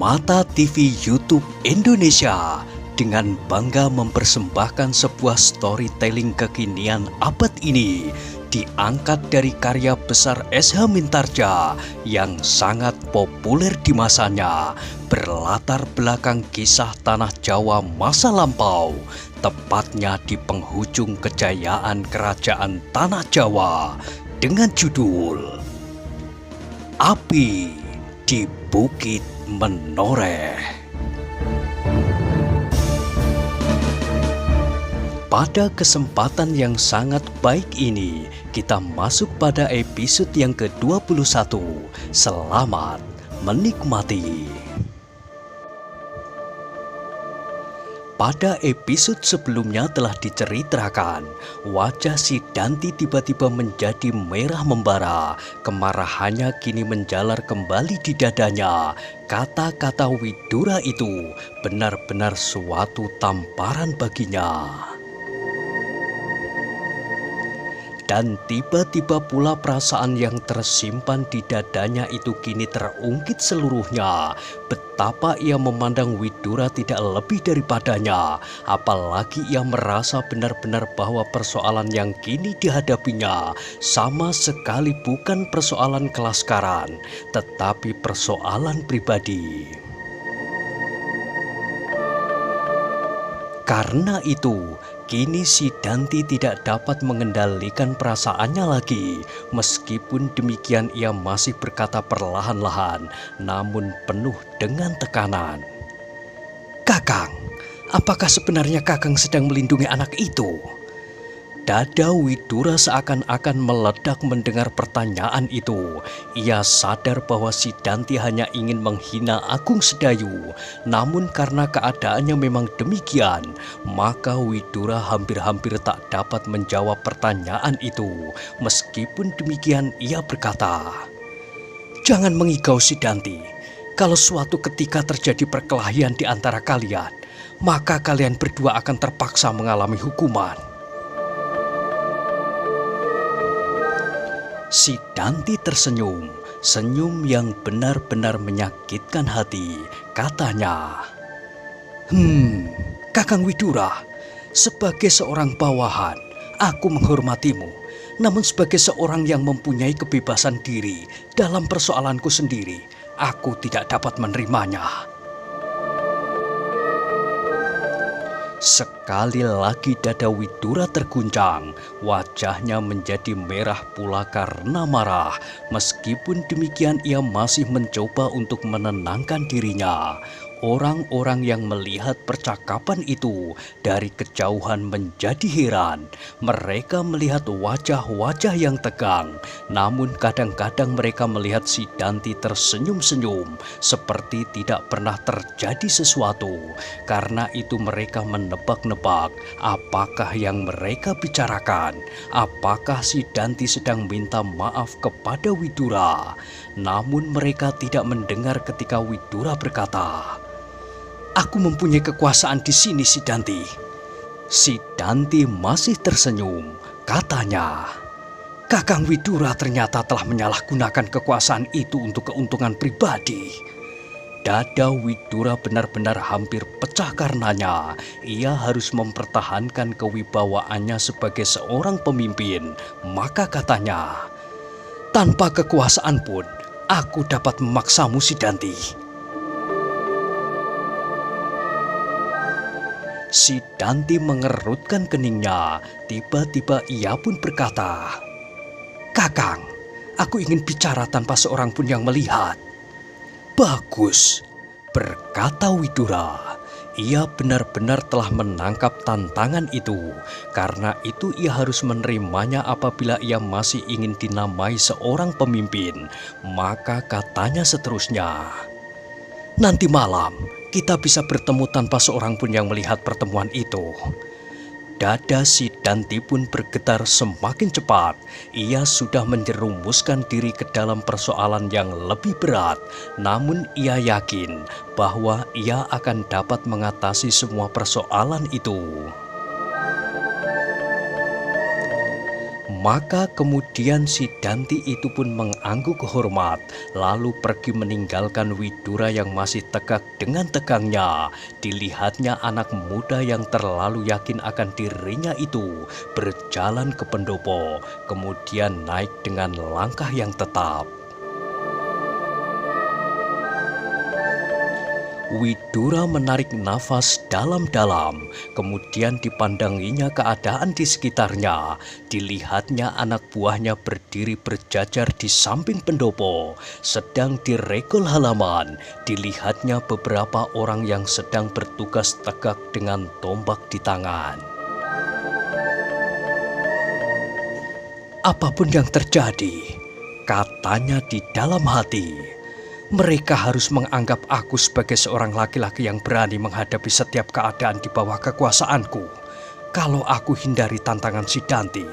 Mata TV YouTube Indonesia dengan bangga mempersembahkan sebuah storytelling kekinian abad ini diangkat dari karya besar S.H. Mintarja yang sangat populer di masanya, berlatar belakang kisah tanah Jawa masa lampau, tepatnya di penghujung kejayaan kerajaan tanah Jawa dengan judul Api di Bukit Menoreh. Pada kesempatan yang sangat baik ini, kita masuk pada episode yang ke-21. Selamat menikmati. Pada episode sebelumnya telah diceritakan, wajah si Danti tiba-tiba menjadi merah membara. Kemarahannya kini menjalar kembali di dadanya. Kata-kata Widura itu benar-benar suatu tamparan baginya. Dan tiba-tiba pula perasaan yang tersimpan di dadanya itu kini terungkit seluruhnya. Betapa ia memandang Widura tidak lebih daripadanya. Apalagi ia merasa benar-benar bahwa persoalan yang kini dihadapinya sama sekali bukan persoalan kelaskaran, tetapi persoalan pribadi. Karena itu, kini si Danti tidak dapat mengendalikan perasaannya lagi. Meskipun demikian ia masih berkata perlahan-lahan, namun penuh dengan tekanan. "Kakang, apakah sebenarnya Kakang sedang melindungi anak itu?" Dada Widura seakan-akan meledak mendengar pertanyaan itu. Ia sadar bahwa si Danti hanya ingin menghina Agung Sedayu. Namun karena keadaannya memang demikian, maka Widura hampir-hampir tak dapat menjawab pertanyaan itu. Meskipun demikian ia berkata, "Jangan mengigau si Danti. Kalau suatu ketika terjadi perkelahian di antara kalian, maka kalian berdua akan terpaksa mengalami hukuman." Si Danti tersenyum, senyum yang benar-benar menyakitkan hati. Katanya, Kakang Widura, sebagai seorang bawahan, aku menghormatimu. Namun sebagai seorang yang mempunyai kebebasan diri dalam persoalanku sendiri, aku tidak dapat menerimanya." Sekali lagi dada Widura terguncang, wajahnya menjadi merah pula karena marah. Meskipun demikian ia masih mencoba untuk menenangkan dirinya. Orang-orang yang melihat percakapan itu dari kejauhan menjadi heran. Mereka melihat wajah-wajah yang tegang, namun kadang-kadang mereka melihat si Danti tersenyum-senyum seperti tidak pernah terjadi sesuatu. Karena itu mereka menebak-nebak apakah yang mereka bicarakan. Apakah si Danti sedang minta maaf kepada Widura? Namun mereka tidak mendengar ketika Widura berkata, "Aku mempunyai kekuasaan di sini, si Danti." Si Danti masih tersenyum. Katanya, "Kakang Widura ternyata telah menyalahgunakan kekuasaan itu untuk keuntungan pribadi." Dada Widura benar-benar hampir pecah karenanya. Ia harus mempertahankan kewibawaannya sebagai seorang pemimpin. Maka katanya, "Tanpa kekuasaan pun, aku dapat memaksamu, si Danti." Si Danti mengerutkan keningnya. Tiba-tiba ia pun berkata, "Kakang, aku ingin bicara tanpa seorang pun yang melihat." "Bagus," berkata Widura. Ia benar-benar telah menangkap tantangan itu. Karena itu ia harus menerimanya apabila ia masih ingin dinamai seorang pemimpin. Maka katanya seterusnya, "Nanti malam kita bisa bertemu tanpa seorang pun yang melihat pertemuan itu." Dada si Danti pun bergetar semakin cepat. Ia sudah menjerumuskan diri ke dalam persoalan yang lebih berat. Namun ia yakin bahwa ia akan dapat mengatasi semua persoalan itu. Maka kemudian si Danti itu pun mengangguk hormat, lalu pergi meninggalkan Widura yang masih tegak dengan tegangnya. Dilihatnya anak muda yang terlalu yakin akan dirinya itu berjalan ke pendopo, kemudian naik dengan langkah yang tetap. Widura menarik nafas dalam-dalam, kemudian dipandanginya keadaan di sekitarnya. Dilihatnya anak buahnya berdiri berjajar di samping pendopo, sedang diregol halaman. Dilihatnya beberapa orang yang sedang bertugas tegak dengan tombak di tangan. Apapun yang terjadi, katanya di dalam hati, mereka harus menganggap aku sebagai seorang laki-laki yang berani menghadapi setiap keadaan di bawah kekuasaanku. Kalau aku hindari tantangan si Danti,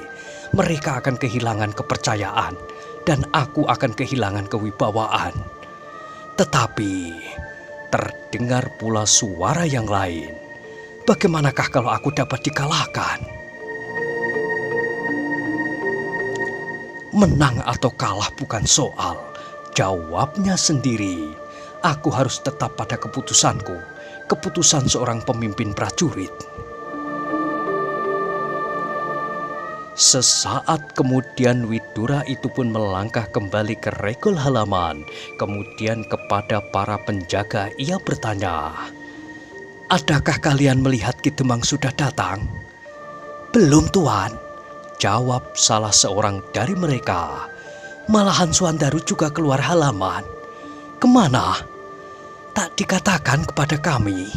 mereka akan kehilangan kepercayaan dan aku akan kehilangan kewibawaan. Tetapi terdengar pula suara yang lain. Bagaimanakah kalau aku dapat dikalahkan? Menang atau kalah bukan soal. Jawabnya sendiri, aku harus tetap pada keputusanku, keputusan seorang pemimpin prajurit. Sesaat kemudian Widura itu pun melangkah kembali ke regol halaman. Kemudian kepada para penjaga ia bertanya, "Adakah kalian melihat Ki Demang sudah datang?" "Belum, Tuan," jawab salah seorang dari mereka. "Malahan Swandaru juga keluar halaman." "Kemana?" "Tak dikatakan kepada kami."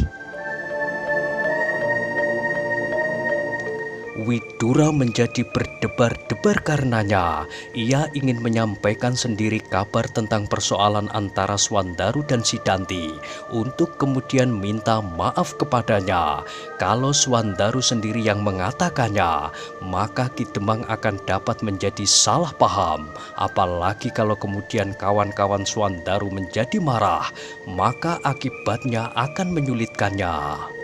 Widura menjadi berdebar-debar karenanya. Ia ingin menyampaikan sendiri kabar tentang persoalan antara Swandaru dan si Danti, untuk kemudian minta maaf kepadanya. Kalau Swandaru sendiri yang mengatakannya, maka Ki Demang akan dapat menjadi salah paham. Apalagi kalau kemudian kawan-kawan Swandaru menjadi marah, maka akibatnya akan menyulitkannya.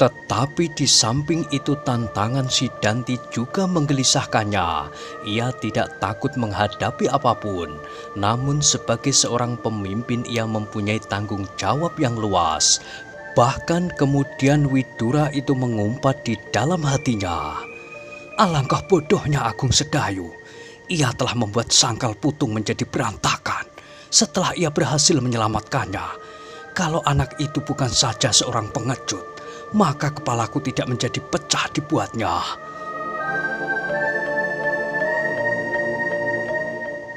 Tetapi di samping itu tantangan si Danti juga menggelisahkannya. Ia tidak takut menghadapi apapun. Namun sebagai seorang pemimpin ia mempunyai tanggung jawab yang luas. Bahkan kemudian Widura itu mengumpat di dalam hatinya, "Alangkah bodohnya Agung Sedayu. Ia telah membuat sangkal Putung menjadi berantakan setelah ia berhasil menyelamatkannya. Kalau anak itu bukan saja seorang pengecut, maka kepalaku tidak menjadi pecah dibuatnya."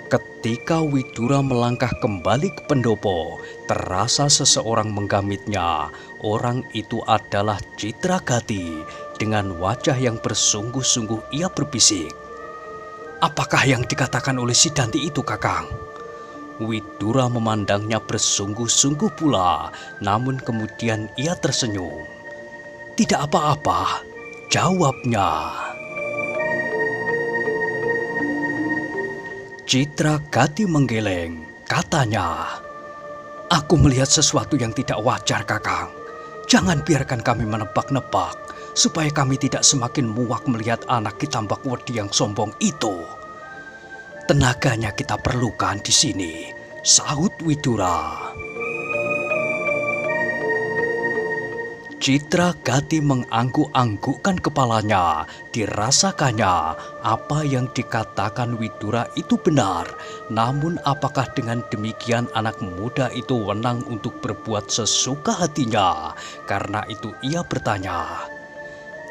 Ketika Widura melangkah kembali ke pendopo, terasa seseorang menggamitnya. Orang itu adalah Citragati. Dengan wajah yang bersungguh-sungguh ia berbisik, "Apakah yang dikatakan oleh si Danti itu, Kakang?" Widura memandangnya bersungguh-sungguh pula, namun kemudian ia tersenyum. "Tidak apa-apa," jawabnya. Citragati menggeleng, katanya, "Aku melihat sesuatu yang tidak wajar, Kakang. Jangan biarkan kami menebak-nebak, supaya kami tidak semakin muak melihat anak Ki Tambakwedi yang sombong itu." "Tenaganya kita perlukan di sini," sahut Widura. Citragati mengangguk-anggukkan kepalanya. Dirasakannya apa yang dikatakan Widura itu benar. Namun apakah dengan demikian anak muda itu wenang untuk berbuat sesuka hatinya? Karena itu ia bertanya,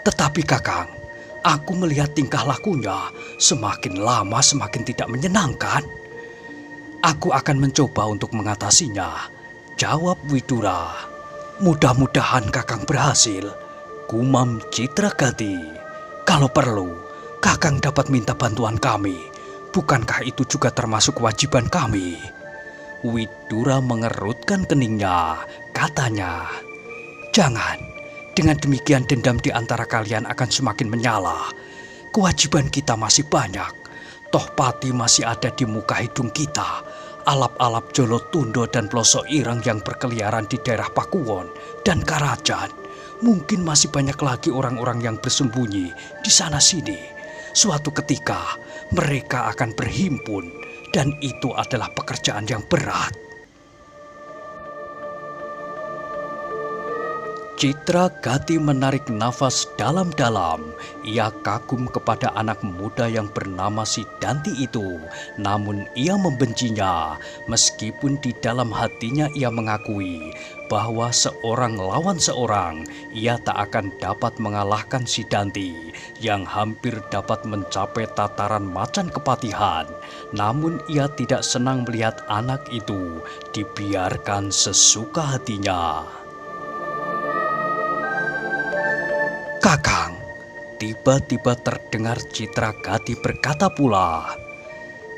"Tetapi Kakang, aku melihat tingkah lakunya semakin lama semakin tidak menyenangkan." "Aku akan mencoba untuk mengatasinya," jawab Widura. "Mudah-mudahan Kakang berhasil," gumam Citragati. "Kalau perlu, Kakang dapat minta bantuan kami. Bukankah itu juga termasuk kewajiban kami?" Widura mengerutkan keningnya. Katanya, "Jangan. Dengan demikian dendam di antara kalian akan semakin menyala. Kewajiban kita masih banyak. Toh Pati masih ada di muka hidung kita. Alap-alap Jolotundo dan Pelosok Ireng yang berkeliaran di daerah Pakuwon dan Karajan Mungkin masih banyak lagi orang-orang yang bersembunyi di sana-sini. Suatu ketika mereka akan berhimpun dan itu adalah pekerjaan yang berat. Citragati menarik nafas dalam-dalam. Ia kagum kepada anak muda yang bernama Sidanti itu. Namun ia membencinya, meskipun di dalam hatinya ia mengakui bahwa seorang lawan seorang, ia tak akan dapat mengalahkan Sidanti yang hampir dapat mencapai tataran macan kepatihan. Namun ia tidak senang melihat anak itu dibiarkan sesuka hatinya. "Kakang," tiba-tiba terdengar Citragati berkata pula,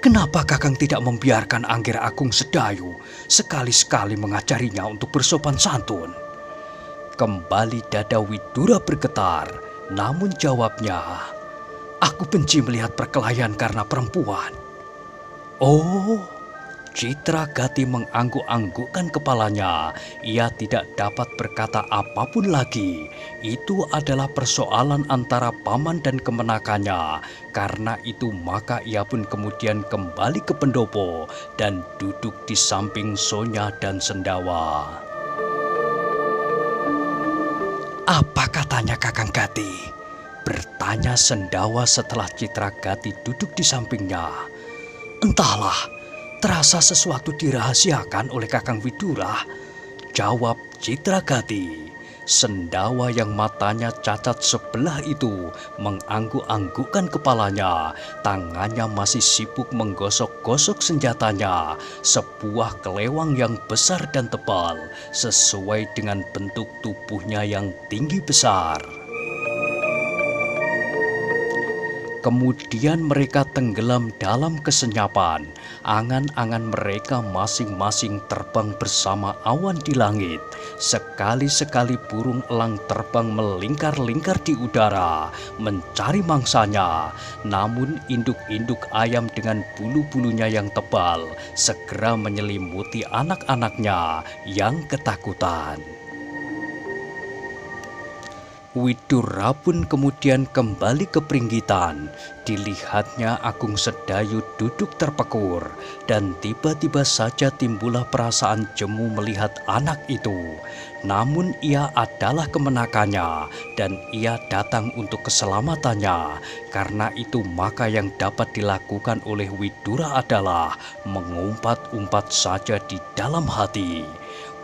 "Kenapa Kakang tidak membiarkan Angger Agung Sedayu sekali-sekali mengajarinya untuk bersopan santun?" Kembali dada Widura bergetar, namun jawabnya, "Aku benci melihat perkelahian karena perempuan." "Oh," Citragati mengangguk-anggukkan kepalanya. Ia tidak dapat berkata apapun lagi. Itu adalah persoalan antara paman dan kemenakannya. Karena itu maka ia pun kemudian kembali ke pendopo dan duduk di samping Sonya dan Sendawa. "Apa katanya Kakang Gati?" bertanya Sendawa setelah Citragati duduk di sampingnya. "Entahlah, terasa sesuatu dirahasiakan oleh Kakang Widura," jawab Citragati. Sendawa yang matanya cacat sebelah itu mengangguk-anggukkan kepalanya. Tangannya masih sibuk menggosok-gosok senjatanya, sebuah kelewang yang besar dan tebal, sesuai dengan bentuk tubuhnya yang tinggi besar. Kemudian mereka tenggelam dalam kesenyapan. Angan-angan mereka masing-masing terbang bersama awan di langit. Sekali-sekali burung elang terbang melingkar-lingkar di udara, mencari mangsanya. Namun induk-induk ayam dengan bulu-bulunya yang tebal segera menyelimuti anak-anaknya yang ketakutan. Widura pun kemudian kembali ke Pringgitan. Dilihatnya Agung Sedayu duduk terpekur, dan tiba-tiba saja timbullah perasaan jemu melihat anak itu. Namun ia adalah kemenakannya, dan ia datang untuk keselamatannya. Karena itu maka yang dapat dilakukan oleh Widura adalah mengumpat-umpat saja di dalam hati.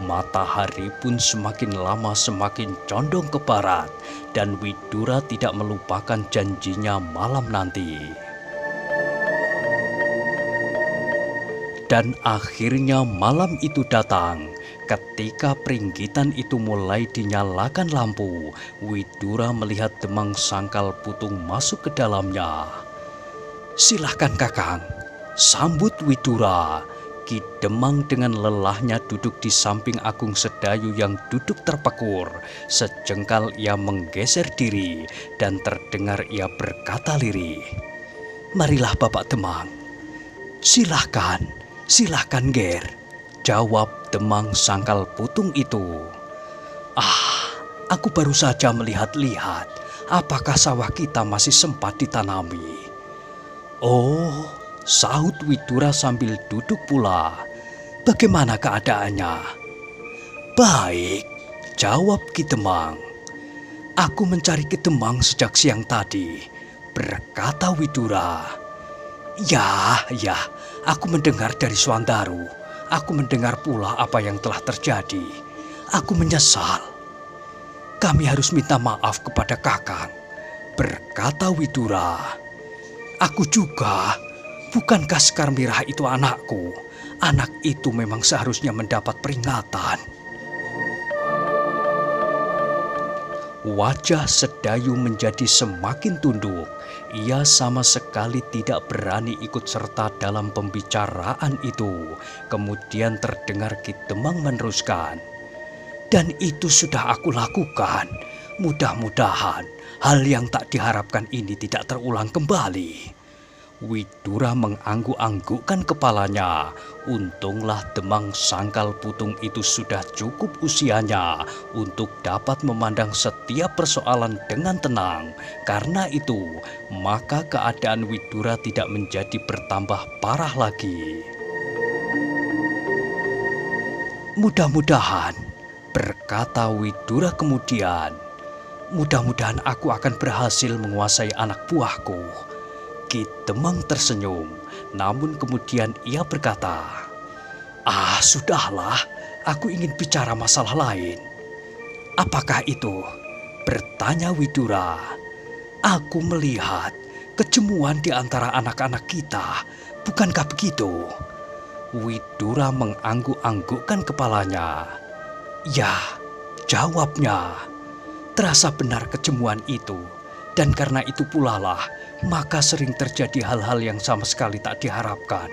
Matahari pun semakin lama semakin condong ke barat, dan Widura tidak melupakan janjinya malam nanti. Dan akhirnya malam itu datang. Ketika Pringgitan itu mulai dinyalakan lampu, Widura melihat Demang Sangkal Putung masuk ke dalamnya. "Silahkan Kakang," sambut Widura. Ki Demang dengan lelahnya duduk di samping Agung Sedayu yang duduk terpekur. Sejengkal ia menggeser diri dan terdengar ia berkata lirih, "Marilah Bapak Demang." Silahkan Ger," jawab Demang Sangkal Putung itu. Aku baru saja melihat-lihat apakah sawah kita masih sempat ditanami." "Oh," sahut Widura sambil duduk pula. "Bagaimana keadaannya?" "Baik," jawab Ki Demang. "Aku mencari Ki Demang sejak siang tadi," berkata Widura. Ya, aku mendengar dari Swandaru. Aku mendengar pula apa yang telah terjadi. Aku menyesal." "Kami harus minta maaf kepada Kakang," berkata Widura. "Aku juga. Bukankah Sekar Mirah itu anakku? Anak itu memang seharusnya mendapat peringatan." Wajah Sedayu menjadi semakin tunduk. Ia sama sekali tidak berani ikut serta dalam pembicaraan itu. Kemudian terdengar Ki Demang meneruskan, "Dan itu sudah aku lakukan. Mudah-mudahan hal yang tak diharapkan ini tidak terulang kembali." Widura mengangguk-anggukkan kepalanya. Untunglah Demang Sangkal Putung itu sudah cukup usianya untuk dapat memandang setiap persoalan dengan tenang. Karena itu, maka keadaan Widura tidak menjadi bertambah parah lagi. Mudah-mudahan, berkata Widura kemudian, mudah-mudahan aku akan berhasil menguasai anak buahku. Ki Demang tersenyum, namun kemudian ia berkata, "Ah, sudahlah, aku ingin bicara masalah lain." "Apakah itu?" bertanya Widura. "Aku melihat kejemuan di antara anak-anak kita, bukankah begitu?" Widura mengangguk-anggukkan kepalanya. "Ya," jawabnya, "terasa benar kejemuan itu. Dan karena itu pula lah, maka sering terjadi hal-hal yang sama sekali tak diharapkan.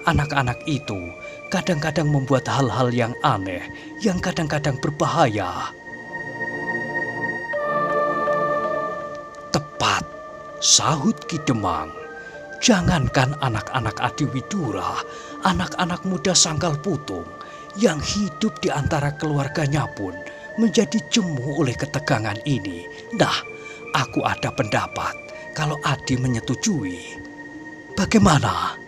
Anak-anak itu kadang-kadang membuat hal-hal yang aneh, yang kadang-kadang berbahaya." "Tepat," sahut Ki Demang. "Jangankan anak-anak Adi Widura, anak-anak muda Sangkal Putung yang hidup di antara keluarganya pun menjadi jemu oleh ketegangan ini. Nah, aku ada pendapat kalau Adi menyetujui." "Bagaimana?"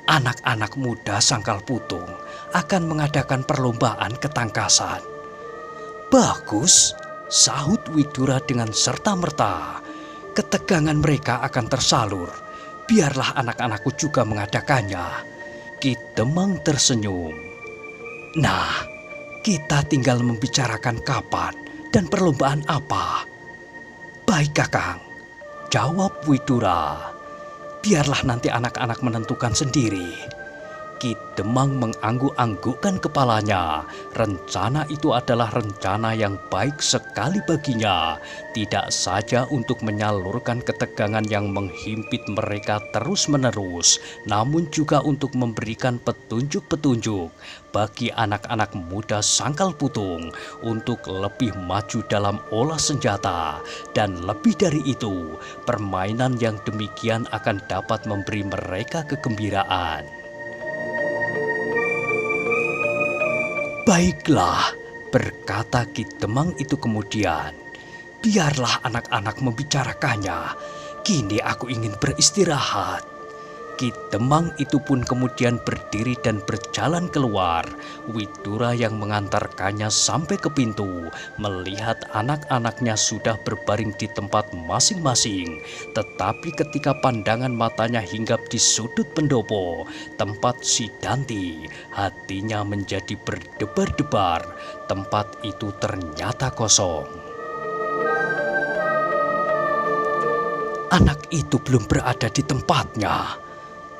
"Anak-anak muda Sangkal Putung akan mengadakan perlombaan ketangkasan." "Bagus," sahut Widura dengan serta-merta. "Ketegangan mereka akan tersalur. Biarlah anak-anakku juga mengadakannya." Ki Demang tersenyum. "Nah, kita tinggal membicarakan kapan dan perlombaan apa." "Baik, Kakang," jawab Widura. "Biarlah nanti anak-anak menentukan sendiri." Ki Demang mengangguk-anggukkan kepalanya. Rencana itu adalah rencana yang baik sekali baginya. Tidak saja untuk menyalurkan ketegangan yang menghimpit mereka terus-menerus, namun juga untuk memberikan petunjuk-petunjuk bagi anak-anak muda Sangkal Putung untuk lebih maju dalam olah senjata. Dan lebih dari itu, permainan yang demikian akan dapat memberi mereka kegembiraan. "Baiklah," berkata Ki Demang itu kemudian. "Biarlah anak-anak membicarakannya. Kini aku ingin beristirahat." Ki Demang itu pun kemudian berdiri dan berjalan keluar. Widura yang mengantarkannya sampai ke pintu, melihat anak-anaknya sudah berbaring di tempat masing-masing. Tetapi ketika pandangan matanya hinggap di sudut pendopo, tempat Sidanti, hatinya menjadi berdebar-debar. Tempat itu ternyata kosong. "Anak itu belum berada di tempatnya,"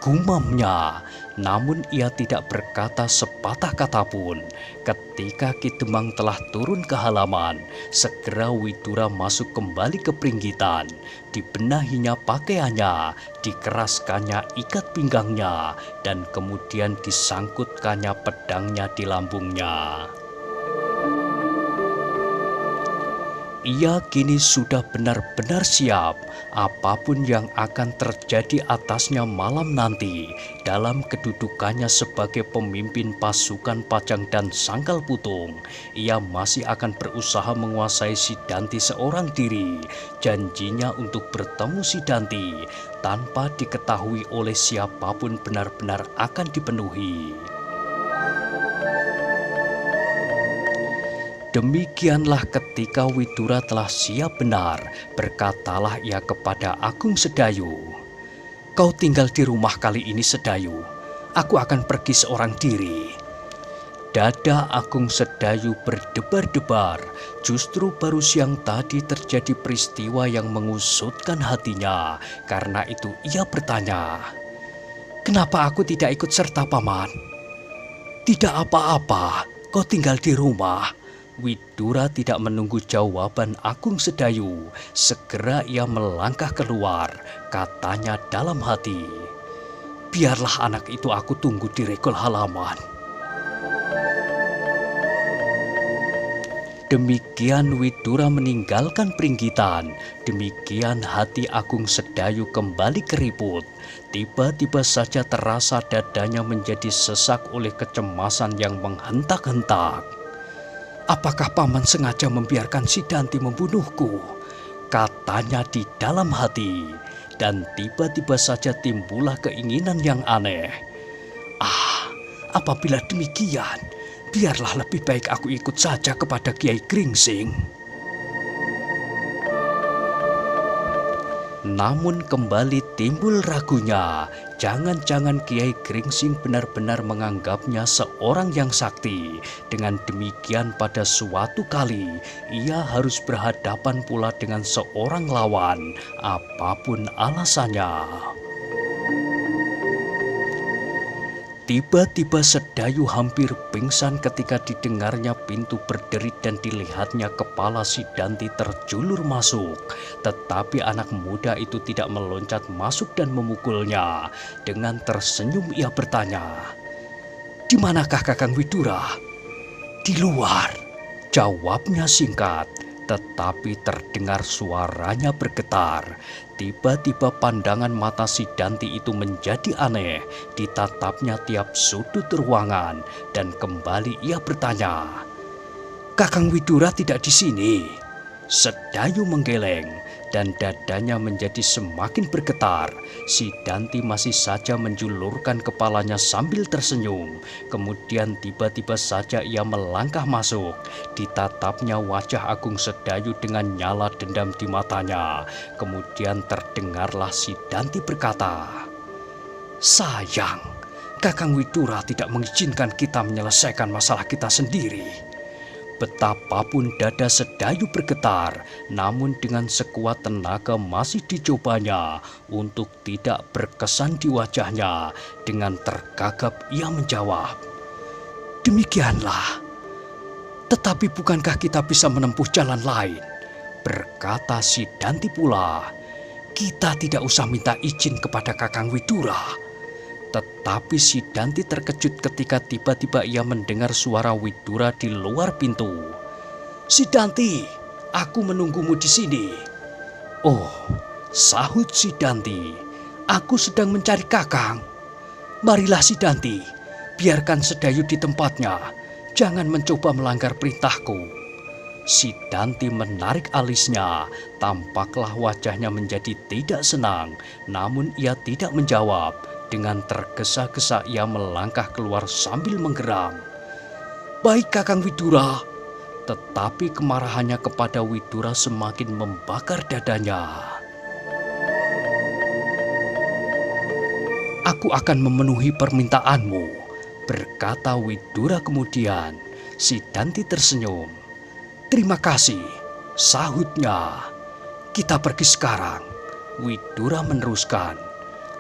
gumamnya, namun ia tidak berkata sepatah kata pun. Ketika Ki Demang telah turun ke halaman, segera Widura masuk kembali ke Pringgitan. Dibenahinya pakaiannya, dikeraskannya ikat pinggangnya, dan kemudian disangkutkannya pedangnya di lambungnya. Ia kini sudah benar-benar siap apapun yang akan terjadi atasnya malam nanti dalam kedudukannya sebagai pemimpin pasukan Pajang dan Sangkal Putung. Ia masih akan berusaha menguasai Sidanti seorang diri. Janjinya untuk bertemu Sidanti tanpa diketahui oleh siapapun benar-benar akan dipenuhi. Demikianlah ketika Widura telah siap benar, berkatalah ia kepada Agung Sedayu, "Kau tinggal di rumah kali ini, Sedayu. Aku akan pergi seorang diri." Dada Agung Sedayu berdebar-debar. Justru baru siang tadi terjadi peristiwa yang mengusutkan hatinya. Karena itu ia bertanya, "Kenapa aku tidak ikut serta, Paman?" "Tidak apa-apa, kau tinggal di rumah." Widura tidak menunggu jawaban Agung Sedayu. Segera ia melangkah keluar. Katanya dalam hati, "Biarlah anak itu aku tunggu di regol halaman." Demikian Widura meninggalkan Pringgitan, demikian hati Agung Sedayu kembali keriput. Tiba-tiba saja terasa dadanya menjadi sesak oleh kecemasan yang menghentak-hentak. Apakah paman sengaja membiarkan Sidanti membunuhku? Katanya di dalam hati, dan tiba-tiba saja timbullah keinginan yang aneh. Apabila demikian, biarlah lebih baik aku ikut saja kepada Kiai Gringsing. Namun kembali timbul ragunya, jangan-jangan Kiai Gringsing benar-benar menganggapnya seorang yang sakti. Dengan demikian pada suatu kali, ia harus berhadapan pula dengan seorang lawan, apapun alasannya. Tiba-tiba Sedayu hampir pingsan ketika didengarnya pintu berderit dan dilihatnya kepala Sidanti terjulur masuk. Tetapi anak muda itu tidak meloncat masuk dan memukulnya. Dengan tersenyum ia bertanya, "Di manakah Kakang Widura?" "Di luar," jawabnya singkat. Tetapi terdengar suaranya bergetar. Tiba-tiba pandangan mata Sidanti itu menjadi aneh. Ditatapnya tiap sudut ruangan. Dan kembali ia bertanya, "Kakang Widura tidak di sini?" Sedayu menggeleng dan dadanya menjadi semakin bergetar. Sidanti masih saja menjulurkan kepalanya sambil tersenyum. Kemudian tiba-tiba saja ia melangkah masuk. Ditatapnya wajah Agung Sedayu dengan nyala dendam di matanya. Kemudian terdengarlah Sidanti berkata, "Sayang, Kakang Widura tidak mengizinkan kita menyelesaikan masalah kita sendiri." Betapapun dada Sedayu bergetar, namun dengan sekuat tenaga masih dicobanya untuk tidak berkesan di wajahnya. Dengan tergagap ia menjawab, "Demikianlah. Tetapi bukankah kita bisa menempuh jalan lain?" Berkata Sidanti pula, "Kita tidak usah minta izin kepada Kakang Widura." Tetapi Sidanti terkejut ketika tiba-tiba ia mendengar suara Widura di luar pintu. "Sidanti, aku menunggumu di sini." "Oh," sahut Sidanti, "aku sedang mencari Kakang." "Marilah Sidanti, biarkan Sedayu di tempatnya. Jangan mencoba melanggar perintahku." Sidanti menarik alisnya. Tampaklah wajahnya menjadi tidak senang, namun ia tidak menjawab. Dengan tergesa-gesa ia melangkah keluar sambil menggeram. "Baik Kakang Widura." Tetapi kemarahannya kepada Widura semakin membakar dadanya. "Aku akan memenuhi permintaanmu," berkata Widura kemudian. Sidanti tersenyum. "Terima kasih," sahutnya. "Kita pergi sekarang." Widura meneruskan,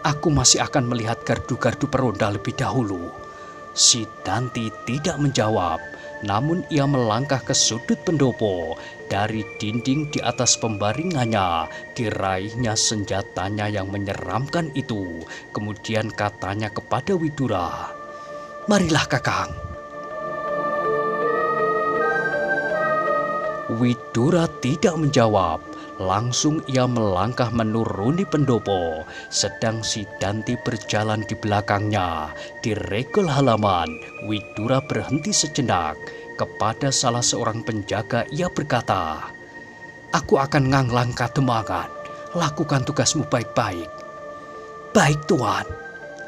"Aku masih akan melihat gardu-gardu peronda lebih dahulu." Sidanti tidak menjawab, namun ia melangkah ke sudut pendopo. Dari dinding di atas pembaringannya, diraihnya senjatanya yang menyeramkan itu. Kemudian katanya kepada Widura, "Marilah Kakang." Widura tidak menjawab. Langsung ia melangkah menuruni pendopo, sedang Sidanti berjalan di belakangnya. Di regol halaman, Widura berhenti sejenak. Kepada salah seorang penjaga ia berkata, "Aku akan nganglang kademangan. Lakukan tugasmu baik-baik." "Baik Tuan,"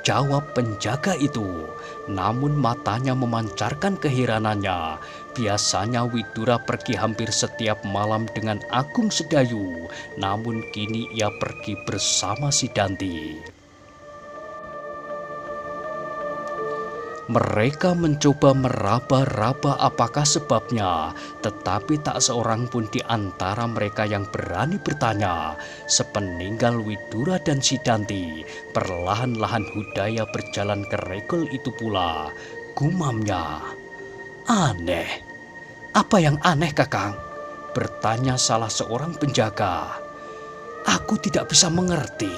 jawab penjaga itu. Namun matanya memancarkan keheranannya. Biasanya Widura pergi hampir setiap malam dengan Agung Sedayu, namun kini ia pergi bersama Sidanti. Mereka mencoba meraba-raba apakah sebabnya, tetapi tak seorang pun di antara mereka yang berani bertanya. Sepeninggal Widura dan Sidanti, perlahan-lahan Hudaya berjalan ke regol itu pula. Gumamnya, "Aneh." "Apa yang aneh, Kakang?" bertanya salah seorang penjaga. "Aku tidak bisa mengerti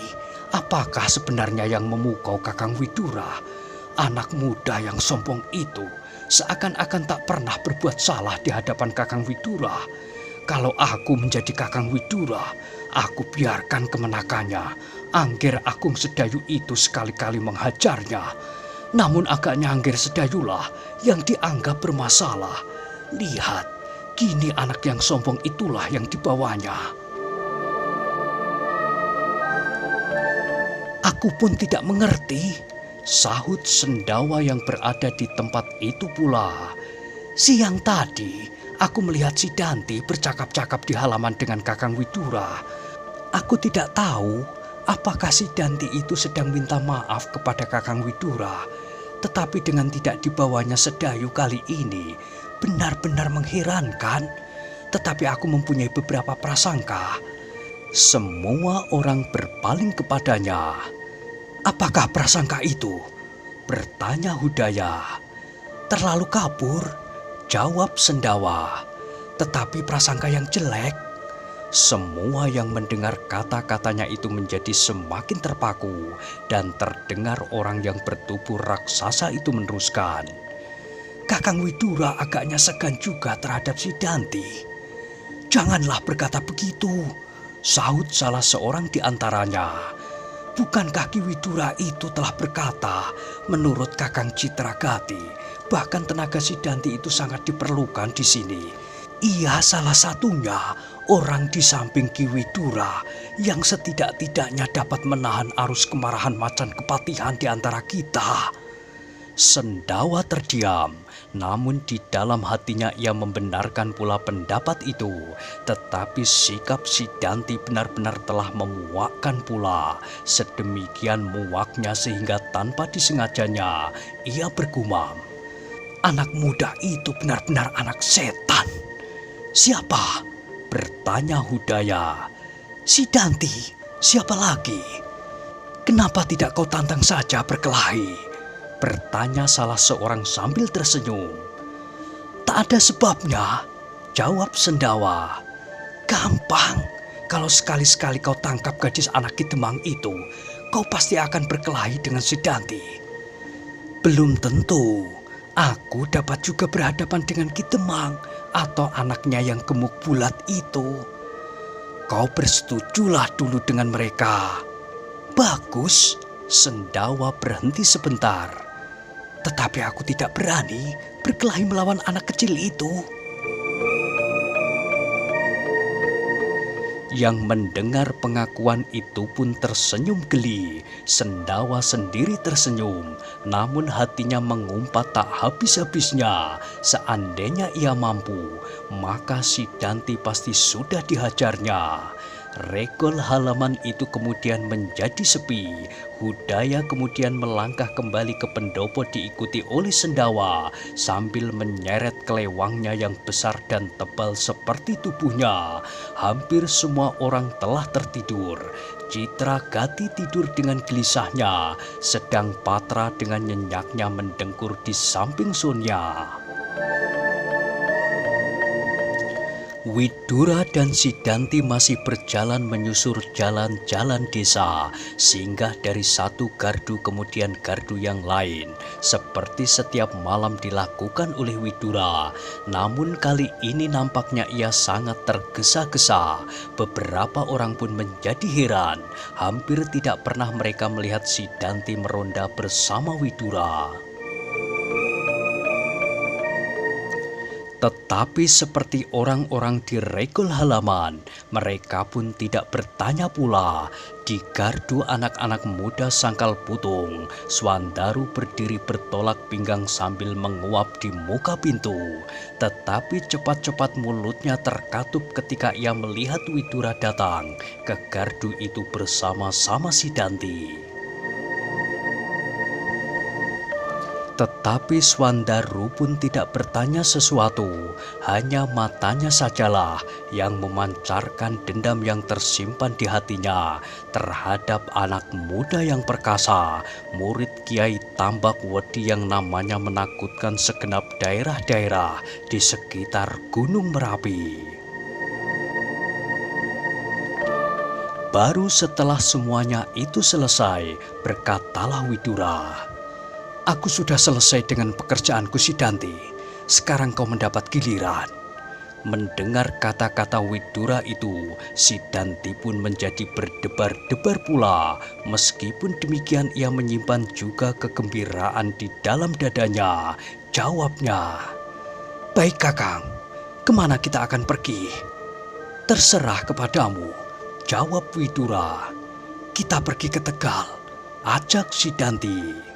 apakah sebenarnya yang memukau Kakang Widura. Anak muda yang sombong itu seakan-akan tak pernah berbuat salah di hadapan Kakang Widura. Kalau aku menjadi Kakang Widura, aku biarkan kemenakannya. Angger Agung Sedayu itu sekali-kali menghajarnya. Namun agaknya Angger Sedayulah yang dianggap bermasalah. Lihat, kini anak yang sombong itulah yang dibawanya. Aku pun tidak mengerti, sahut Sendawa yang berada di tempat itu pula. Siang tadi, aku melihat si Danti bercakap-cakap di halaman dengan Kakang Widura. Aku tidak tahu apakah si Danti itu sedang minta maaf kepada Kakang Widura. Tetapi dengan tidak dibawanya Sedayu kali ini, benar-benar mengherankan. Tetapi aku mempunyai beberapa prasangka. Semua orang berpaling kepadanya. Apakah prasangka itu? Bertanya Hudaya. Terlalu kabur, jawab Sendawa. Tetapi prasangka yang jelek. Semua yang mendengar kata-katanya itu menjadi semakin terpaku dan terdengar orang yang bertubuh raksasa itu meneruskan. Kakang Widura agaknya segan juga terhadap si Danti. Janganlah berkata begitu, sahut salah seorang di antaranya. Bukankah Ki Widura itu telah berkata, menurut Kakang Citragati, bahkan tenaga si Danti itu sangat diperlukan di sini. Ia salah satunya orang di samping Ki Widura yang setidak-tidaknya dapat menahan arus kemarahan macan kepatihan di antara kita. Sendawa terdiam, namun di dalam hatinya ia membenarkan pula pendapat itu. Tetapi sikap si Danti benar-benar telah memuakkan pula. Sedemikian muaknya sehingga tanpa disengajanya, ia bergumam. Anak muda itu benar-benar anak setan. Siapa? Bertanya Hudaya. Si Danti, siapa lagi? Kenapa tidak kau tantang saja berkelahi? Bertanya salah seorang sambil tersenyum. Tak ada sebabnya, jawab Sendawa. Gampang, kalau sekali-sekali kau tangkap gadis anak Ki Demang itu, kau pasti akan berkelahi dengan si Danti. Belum tentu, aku dapat juga berhadapan dengan Ki Demang atau anaknya yang gemuk bulat itu. Kau bersetujulah dulu dengan mereka. Bagus, Sendawa berhenti sebentar. Tetapi aku tidak berani berkelahi melawan anak kecil itu. Yang mendengar pengakuan itu pun tersenyum geli. Sendawa sendiri tersenyum, namun hatinya mengumpat tak habis-habisnya. Seandainya ia mampu, maka si Danti pasti sudah dihajarnya. Regol halaman itu kemudian menjadi sepi. Hudaya kemudian melangkah kembali ke pendopo diikuti oleh Sendawa sambil menyeret kelewangnya yang besar dan tebal seperti tubuhnya. Hampir semua orang telah tertidur. Citragati tidur dengan gelisahnya, sedang Patra dengan nyenyaknya mendengkur di samping Sonya. Widura dan si Danti masih berjalan menyusur jalan-jalan desa, singgah dari satu gardu kemudian gardu yang lain, seperti setiap malam dilakukan oleh Widura. Namun kali ini nampaknya ia sangat tergesa-gesa. Beberapa orang pun menjadi heran, hampir tidak pernah mereka melihat si Danti meronda bersama Widura. Tetapi seperti orang-orang di regol halaman, mereka pun tidak bertanya pula. Di gardu anak-anak muda Sangkal Putung, Swandaru berdiri bertolak pinggang sambil menguap di muka pintu. Tetapi cepat-cepat mulutnya terkatup ketika ia melihat Widura datang ke gardu itu bersama-sama si Danti. Tetapi Swandaru pun tidak bertanya sesuatu, hanya matanya sajalah yang memancarkan dendam yang tersimpan di hatinya terhadap anak muda yang perkasa, murid Kiai Tambak Wedi yang namanya menakutkan segenap daerah-daerah di sekitar Gunung Merapi. Baru setelah semuanya itu selesai, berkatalah Widura. Aku sudah selesai dengan pekerjaanku, Sidanti. Sekarang kau mendapat giliran. Mendengar kata-kata Widura itu, Sidanti pun menjadi berdebar-debar pula. Meskipun demikian ia menyimpan juga kegembiraan di dalam dadanya. Jawabnya, "Baik Kakang, kemana kita akan pergi?" "Terserah kepadamu," jawab Widura. "Kita pergi ke Tegal," ajak Sidanti.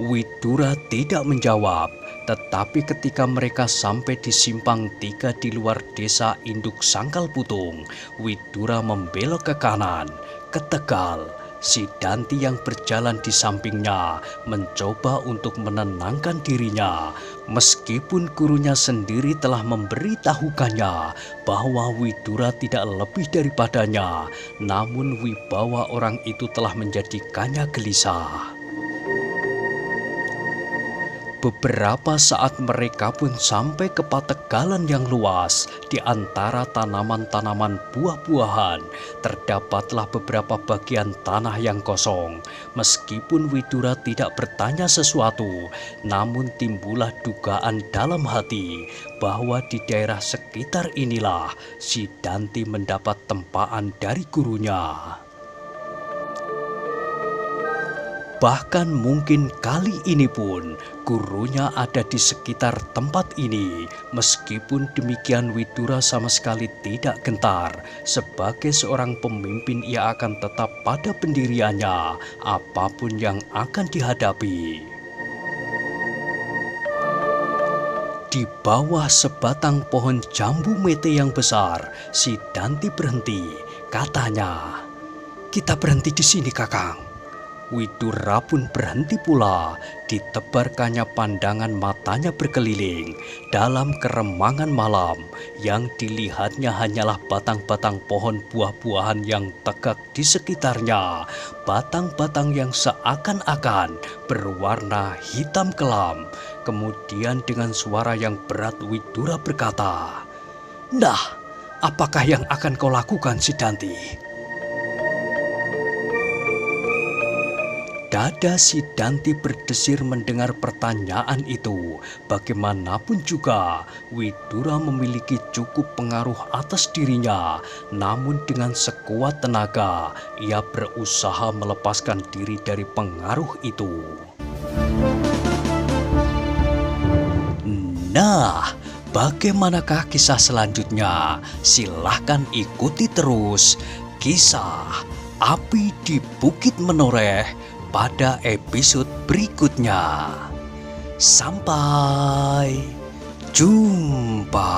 Widura tidak menjawab, tetapi ketika mereka sampai di simpang 3 di luar desa Induk Sangkal Putung, Widura membelok ke kanan, ke Tegal. Sidanti yang berjalan di sampingnya mencoba untuk menenangkan dirinya, meskipun gurunya sendiri telah memberitahukannya bahwa Widura tidak lebih daripadanya, namun wibawa orang itu telah menjadikannya gelisah. Beberapa saat mereka pun sampai ke pategalan yang luas. Di antara tanaman-tanaman buah-buahan, terdapatlah beberapa bagian tanah yang kosong. Meskipun Widura tidak bertanya sesuatu, namun timbullah dugaan dalam hati bahwa di daerah sekitar inilah Sidanti mendapat tempaan dari gurunya. Bahkan mungkin kali ini pun gurunya ada di sekitar tempat ini. Meskipun demikian Widura sama sekali tidak gentar. Sebagai seorang pemimpin ia akan tetap pada pendiriannya apapun yang akan dihadapi. Di bawah sebatang pohon jambu mete yang besar, Sidanti berhenti. Katanya, "Kita berhenti di sini, Kakang." Widura pun berhenti pula. Ditebarkannya pandangan matanya berkeliling. Dalam keremangan malam, yang dilihatnya hanyalah batang-batang pohon buah-buahan yang tegak di sekitarnya. Batang-batang yang seakan-akan berwarna hitam kelam. Kemudian dengan suara yang berat Widura berkata, "Nah, apakah yang akan kau lakukan, Sidanti?" Dada Sidanti berdesir mendengar pertanyaan itu. Bagaimanapun juga, Widura memiliki cukup pengaruh atas dirinya. Namun dengan sekuat tenaga, ia berusaha melepaskan diri dari pengaruh itu. Nah, bagaimanakah kisah selanjutnya? Silahkan ikuti terus kisah Api di Bukit Menoreh pada episode berikutnya. Sampai jumpa.